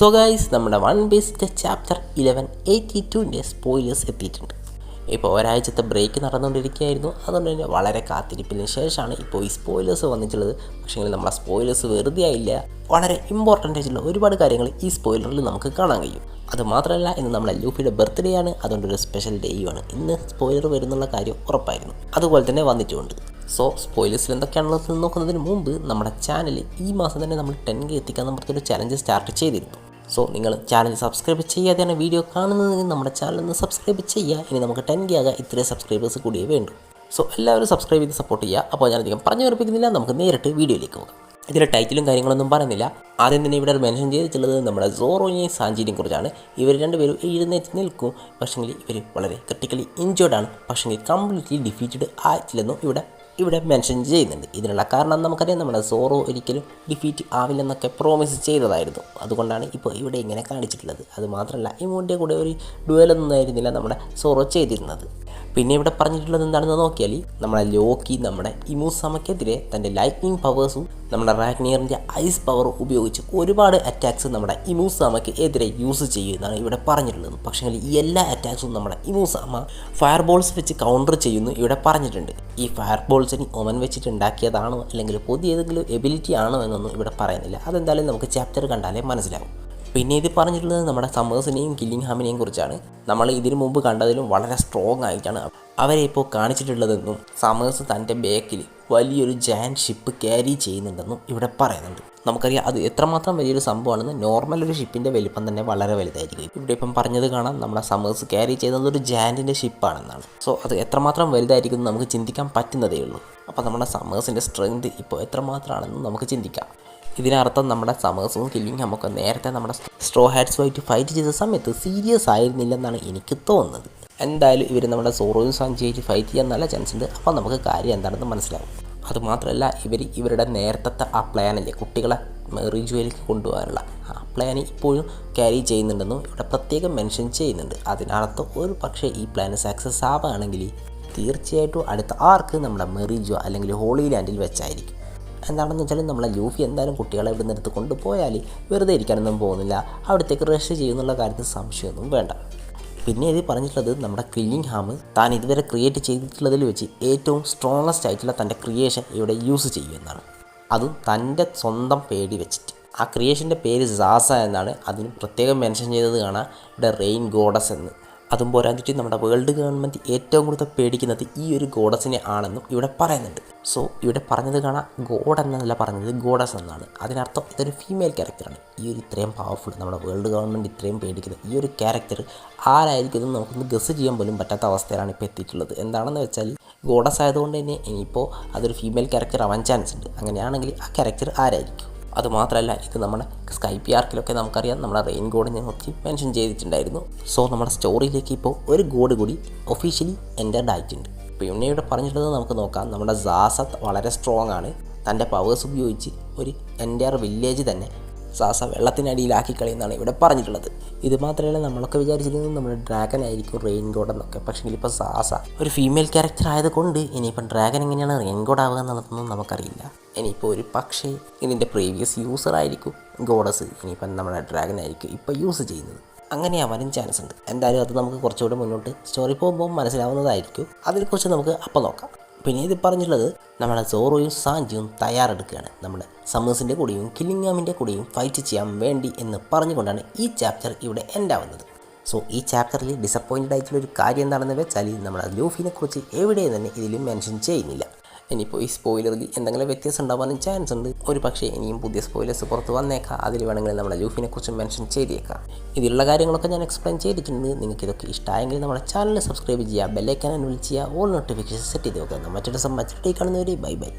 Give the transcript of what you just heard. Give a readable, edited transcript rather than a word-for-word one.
So guys, നമ്മുടെ one പീസിൻ്റെ chapter 1182ൻ്റെ spoilers എത്തിയിട്ടുണ്ട്. ഇപ്പോൾ ഒരാഴ്ചത്തെ ബ്രേക്ക് നടന്നുകൊണ്ടിരിക്കുകയായിരുന്നു. അതുകൊണ്ട് തന്നെ വളരെ കാത്തിരിപ്പിന് ശേഷമാണ് ഇപ്പോൾ ഈ സ്പോയിലേഴ്സ് വന്നിട്ടുള്ളത്. പക്ഷേ നമ്മളെ സ്പോയിലേഴ്സ് വെറുതെ ആയില്ല. വളരെ ഇമ്പോർട്ടൻ്റ് ആയിട്ടുള്ള ഒരുപാട് കാര്യങ്ങൾ ഈ സ്പോയിലറിൽ നമുക്ക് കാണാൻ കഴിയും. അതുമാത്രമല്ല, ഇന്ന് നമ്മുടെ ലൂഫിയുടെ ബർത്ത്ഡേ ആണ്. അതുകൊണ്ടൊരു സ്പെഷ്യൽ ഡേയുമാണ്. ഇന്ന് സ്പോയിലർ വരുന്നുള്ള കാര്യം ഉറപ്പായിരുന്നു. അതുപോലെ തന്നെ വന്നിട്ടുമുണ്ട്. സോ സ്പോയിലേഴ്സിൽ എന്തൊക്കെയാണുള്ളത് നോക്കുന്നതിന് മുമ്പ് നമ്മുടെ ചാനൽ ഈ മാസം തന്നെ നമ്മൾ 10K എത്തിക്കാൻ നമ്മളൊരു ചലഞ്ച് സ്റ്റാർട്ട് ചെയ്തിരുന്നു. സോ നിങ്ങൾ ചാനൽ സബ്സ്ക്രൈബ് ചെയ്യാതെയാണ് വീഡിയോ കാണുന്നതെങ്കിൽ നമ്മുടെ ചാനൽ ഒന്ന് സബ്സ്ക്രൈബ് ചെയ്യുക. ഇനി നമുക്ക് 10K ആകാൻ ഇത്രയും സബ്സ്ക്രൈബേഴ്സ് കൂടിയേ വേണ്ടു. സോ എല്ലാവരും സബ്സ്ക്രൈബ് ചെയ്ത് സപ്പോർട്ട് ചെയ്യുക. അപ്പോൾ ഞാനധികം പറഞ്ഞു ഉറപ്പിക്കുന്നില്ല, നമുക്ക് നേരിട്ട് വീഡിയോയിലേക്ക് പോകാം. ഇതിലെ ടൈറ്റിലും കാര്യങ്ങളൊന്നും പറയുന്നില്ല. ആദ്യം തന്നെ ഇവിടെ മെൻഷൻ ചെയ്തിട്ടുള്ളത് നമ്മുടെ സോറോയെയും സാഞ്ചിനെയും കുറിച്ചാണ്. ഇവർ രണ്ടുപേരും എഴുന്നേറ്റ് നിൽക്കും. പക്ഷേങ്കിൽ ഇവർ വളരെ ക്രിട്ടിക്കലി ഇഞ്ചേർഡ് ആണ്. പക്ഷേങ്കിൽ കംപ്ലീറ്റ്ലി ഡിഫീറ്റഡ് ആയിട്ടില്ലെന്നും ഇവിടെ മെൻഷൻ ചെയ്യുന്നുണ്ട്. ഇതിനുള്ള കാരണം നമുക്കറിയാം, നമ്മുടെ സോറോ ഒരിക്കലും ഡിഫീറ്റ് ആവില്ലെന്നൊക്കെ പ്രോമിസ് ചെയ്തതായിരുന്നു. അതുകൊണ്ടാണ് ഇപ്പോൾ ഇവിടെ ഇങ്ങനെ കാണിച്ചിട്ടുള്ളത്. അതുമാത്രമല്ല, ഇമോൻ്റെ കൂടെ ഒരു ഡുവലൊന്നും ആയിരുന്നില്ല നമ്മുടെ സോറോ ചെയ്തിരുന്നത്. പിന്നെ ഇവിടെ പറഞ്ഞിട്ടുള്ളത് എന്താണെന്ന് നോക്കിയാൽ, നമ്മുടെ ലോക്കി നമ്മുടെ ഇമൂസാമയ്ക്കെതിരെ തൻ്റെ ലൈറ്റ്നിങ് പവേഴ്സും നമ്മുടെ റാഗ്നിയറിൻ്റെ ഐസ് പവറും ഉപയോഗിച്ച് ഒരുപാട് അറ്റാക്സ് നമ്മുടെ ഇമൂസാമയ്ക്ക് എതിരെ യൂസ് ചെയ്യുമെന്നാണ് ഇവിടെ പറഞ്ഞിട്ടുള്ളത്. പക്ഷേ ഈ എല്ലാ അറ്റാക്സും നമ്മുടെ ഇമൂസാമ ഫയർ ബോൾസ് വെച്ച് കൗണ്ടർ ചെയ്യുന്നു ഇവിടെ പറഞ്ഞിട്ടുണ്ട്. ഈ ഫയർ ബോൾസിന് ഒമൻ വെച്ചിട്ട് ഉണ്ടാക്കിയതാണോ അല്ലെങ്കിൽ പുതിയ ഏതെങ്കിലും എബിലിറ്റി ആണോ എന്നൊന്നും ഇവിടെ പറയുന്നില്ല. അതെന്തായാലും നമുക്ക് ചാപ്റ്റർ കണ്ടാലേ മനസ്സിലാവും. പിന്നെ ഇത് പറഞ്ഞിട്ടുള്ളത് നമ്മുടെ സമ്മേഴ്സിനെയും കില്ലിംഗ്ഹാമിനെയും കുറിച്ചാണ്. നമ്മൾ ഇതിനു മുമ്പ് കണ്ടതിലും വളരെ സ്ട്രോങ് ആയിട്ടാണ് അവരെ ഇപ്പോൾ കാണിച്ചിട്ടുള്ളതെന്നും സമ്മേഴ്സ് തൻ്റെ ബാക്കിൽ വലിയൊരു ജയൻറ്റ് ഷിപ്പ് ക്യാരി ചെയ്യുന്നുണ്ടെന്നും ഇവിടെ പറയുന്നുണ്ട്. നമുക്കറിയാം അത് എത്രമാത്രം വലിയൊരു സംഭവമാണെന്ന്. നോർമൽ ഒരു ഷിപ്പിൻ്റെ വലിപ്പം തന്നെ വളരെ വലുതായിരിക്കും. ഇവിടെ ഇപ്പം പറഞ്ഞത് കാണാം, നമ്മുടെ സമ്മേഴ്സ് ക്യാരി ചെയ്യുന്നത് ഒരു ജയൻറ്റിൻ്റെ ഷിപ്പാണെന്നാണ്. സോ അത് എത്രമാത്രം വലുതായിരിക്കും നമുക്ക് ചിന്തിക്കാൻ പറ്റുന്നതേ ഉള്ളൂ. അപ്പോൾ നമ്മുടെ സമ്മേഴ്സിൻ്റെ സ്ട്രെങ്ത് ഇപ്പോൾ എത്രമാത്രമാണെന്ന് നമുക്ക് ചിന്തിക്കാം. ഇതിനർത്ഥം നമ്മുടെ സമ്മേഴ്സും കില്ലിംഗ്ഹാമൊക്കെ നേരത്തെ നമ്മുടെ സ്ട്രോ ഹാറ്റ്സുമായിട്ട് ഫൈറ്റ് ചെയ്ത സമയത്ത് സീരിയസ് ആയിരുന്നില്ലെന്നാണ് എനിക്ക് തോന്നുന്നത്. എന്തായാലും ഇവർ നമ്മുടെ സോറോയും സാഞ്ചിയായിട്ട് ഫൈറ്റ് ചെയ്യാൻ നല്ല ചാൻസ് ഉണ്ട്. അപ്പോൾ നമുക്ക് കാര്യം എന്താണെന്ന് മനസ്സിലാവും. അതുമാത്രമല്ല, ഇവരുടെ നേരത്തെ ആ പ്ലാനല്ലേ, കുട്ടികളെ മെറിജുവയിലേക്ക് കൊണ്ടുപോകാനുള്ള ആ പ്ലാൻ ഇപ്പോഴും ക്യാരി ചെയ്യുന്നുണ്ടെന്നും ഇവിടെ പ്രത്യേകം മെൻഷൻ ചെയ്യുന്നുണ്ട്. അതിനർത്ഥം ഒരു പക്ഷേ ഈ പ്ലാൻ സക്സസ് ആവുകയാണെങ്കിൽ തീർച്ചയായിട്ടും അടുത്ത ആർക്ക് നമ്മുടെ മെറിജോ അല്ലെങ്കിൽ ഹോളി ലാൻഡിൽ വെച്ചായിരിക്കും. എന്താണെന്ന് വെച്ചാൽ, നമ്മളെ ലൂഫി എന്തായാലും കുട്ടികളെ ഇവിടെ നിന്നെടുത്ത് കൊണ്ടുപോയാൽ വെറുതെ ഇരിക്കാനൊന്നും പോകുന്നില്ല. അവിടത്തേക്ക് റഷ് ചെയ്യുന്നുള്ള കാര്യത്തിൽ സംശയമൊന്നും വേണ്ട. പിന്നെ ഇത് പറഞ്ഞിട്ടുള്ളത്, നമ്മുടെ കില്ലിംഗ്ഹാം താൻ ഇതുവരെ ക്രിയേറ്റ് ചെയ്തിട്ടുള്ളതിൽ വെച്ച് ഏറ്റവും സ്ട്രോങ്ങസ്റ്റ് ആയിട്ടുള്ള തൻ്റെ ക്രിയേഷൻ ഇവിടെ യൂസ് ചെയ്യുമെന്നാണ്. അതും തൻ്റെ സ്വന്തം പേടി വെച്ചിട്ട്. ആ ക്രിയേഷൻ്റെ പേര് സാസ എന്നാണ്. അതിന് പ്രത്യേകം മെൻഷൻ ചെയ്തത് കാണാം ഇവിടെ റെയിൻ ഗോഡസ് എന്ന്. അതും പോരാഞ്ഞിട്ട് നമ്മുടെ വേൾഡ് ഗവൺമെൻറ് ഏറ്റവും കൂടുതൽ പേടിക്കുന്നത് ഈ ഒരു ഗോഡസിനെ ആണെന്നും ഇവിടെ പറയുന്നുണ്ട്. സോ ഇവിടെ പറഞ്ഞത് കാണാം, ഗോഡ് എന്നല്ല പറഞ്ഞത്, ഗോഡസ് എന്നാണ്. അതിനർത്ഥം ഇതൊരു ഫീമെയിൽ ക്യാരക്ടറാണ്. ഈ ഒരു ഇത്രയും പവർഫുൾ നമ്മുടെ വേൾഡ് ഗവൺമെൻറ് ഇത്രയും പേടിക്കുന്ന ഈ ഒരു ക്യാരക്ടർ ആരായിരിക്കും നമുക്കൊന്ന് ഗസ് ചെയ്യാൻ പോലും പറ്റാത്ത അവസ്ഥയിലാണ് ഇപ്പോൾ എത്തിയിട്ടുള്ളത്. എന്താണെന്ന് വെച്ചാൽ, ഗോഡസ് ആയതുകൊണ്ട് തന്നെ ഇനിയിപ്പോൾ അതൊരു ഫീമെയിൽ ക്യാരക്ടർ ആവാൻ ചാൻസ് ഉണ്ട്. അങ്ങനെയാണെങ്കിൽ ആ ക്യാരക്ടർ ആരായിരിക്കും? അതുമാത്രമല്ല, ഇത് നമ്മുടെ സ്കൈപ്പി ആർക്കിലൊക്കെ നമുക്കറിയാം നമ്മുടെ റെയിൻ ഗോഡിനെ നോക്കി മെൻഷൻ ചെയ്തിട്ടുണ്ടായിരുന്നു. സോ നമ്മുടെ സ്റ്റോറിയിലേക്ക് ഇപ്പോൾ ഒരു ഗോഡ് കൂടി ഒഫീഷ്യലി എൻ്റർഡ് ആയിട്ടുണ്ട്. പിന്നെ ഇവിടെ പറഞ്ഞിട്ടുള്ളത് നമുക്ക് നോക്കാം. നമ്മുടെ സാസ വളരെ സ്ട്രോങ് ആണ്. തൻ്റെ പവേഴ്സ് ഉപയോഗിച്ച് ഒരു എൻ്റയർ വില്ലേജ് തന്നെ സാസ വെള്ളത്തിനടിയിലാക്കി കളിയെന്നാണ് ഇവിടെ പറഞ്ഞിട്ടുള്ളത്. ഇത് മാത്രമല്ല, നമ്മളൊക്കെ വിചാരിച്ചിരുന്നത് നമ്മുടെ ഡ്രാഗൻ ആയിരിക്കും റെയിൻ ഗോഡ് എന്നൊക്കെ. പക്ഷേ ഇപ്പോൾ സാസ ഒരു ഫീമെയിൽ ക്യാരക്ടർ ആയതുകൊണ്ട് ഇനിയിപ്പം ഡ്രാഗൻ എങ്ങനെയാണ് റെയിൻ ഗോഡ് ആവുക എന്നുള്ളതൊന്നും നമുക്കറിയില്ല. ഇനിയിപ്പോൾ ഒരു പക്ഷേ ഇതിൻ്റെ പ്രീവിയസ് യൂസർ ആയിരിക്കും ഗോഡസ്, ഇനിയിപ്പം നമ്മുടെ ഡ്രാഗൻ ആയിരിക്കും ഇപ്പോൾ യൂസ് ചെയ്യുന്നത്. അങ്ങനെ ആവാനും ചാൻസ് ഉണ്ട്. എന്തായാലും അത് നമുക്ക് കുറച്ചുകൂടെ മുന്നോട്ട് സ്റ്റോറി പോകുമ്പോൾ മനസ്സിലാവുന്നതായിരിക്കും. അതിനെക്കുറിച്ച് നമുക്ക് അപ്പം നോക്കാം. പിന്നെ ഇത് പറഞ്ഞിട്ടുള്ളത്, നമ്മുടെ സോറോയും സാഞ്ചിയും തയ്യാറെടുക്കുകയാണ് നമ്മുടെ സമ്മേഴ്സിൻ്റെ കൂടെയും കില്ലിംഗ്ഹാമിൻ്റെ കൂടെയും ഫൈറ്റ് ചെയ്യാൻ വേണ്ടി എന്ന് പറഞ്ഞുകൊണ്ടാണ് ഈ ചാപ്റ്റർ ഇവിടെ എൻഡ് ആവുന്നത്. സോ ഈ ചാപ്റ്ററിൽ ഡിസപ്പോയിൻറ്റഡ് ആയിട്ടുള്ളൊരു കാര്യം എന്താണെന്ന് വെച്ചാൽ, നമ്മുടെ ലൂഫിനെ കുറിച്ച് എവിടെയും തന്നെ ഇതിൽ മെൻഷൻ ചെയ്യുന്നില്ല. ഇനിയിപ്പോൾ ഈ സ്പോയിലറിൽ എന്തെങ്കിലും വ്യത്യാസം ഉണ്ടാവാനും ചാൻസ് ഉണ്ട്. ഒരു പക്ഷേ ഇനിയും പുതിയ സ്പോയിലേഴ്സ് പുറത്ത് വന്നേക്കാം. അതിൽ വേണമെങ്കിൽ നമ്മുടെ ലൂഫിനെ കുറിച്ച് മെൻഷൻ ചെയ്തേക്കാം. ഇതിലുള്ള കാര്യങ്ങളൊക്കെ ഞാൻ എക്സ്പ്ലെയിൻ ചെയ്തിട്ടുണ്ട്. നിങ്ങൾക്ക് ഇതൊക്കെ ഇഷ്ടമായെങ്കിൽ നമ്മുടെ ചാനൽ സബ്സ്ക്രൈബ് ചെയ്യുക, ബെല്ലൈക്കൻ എനേബിൾ ചെയ്യുക, ഓൾ നോട്ടിഫിക്കേഷൻ സെറ്റ് ചെയ്ത് വെക്കുക. മറ്റൊരു കാണുന്നവരെ ബൈ ബൈ.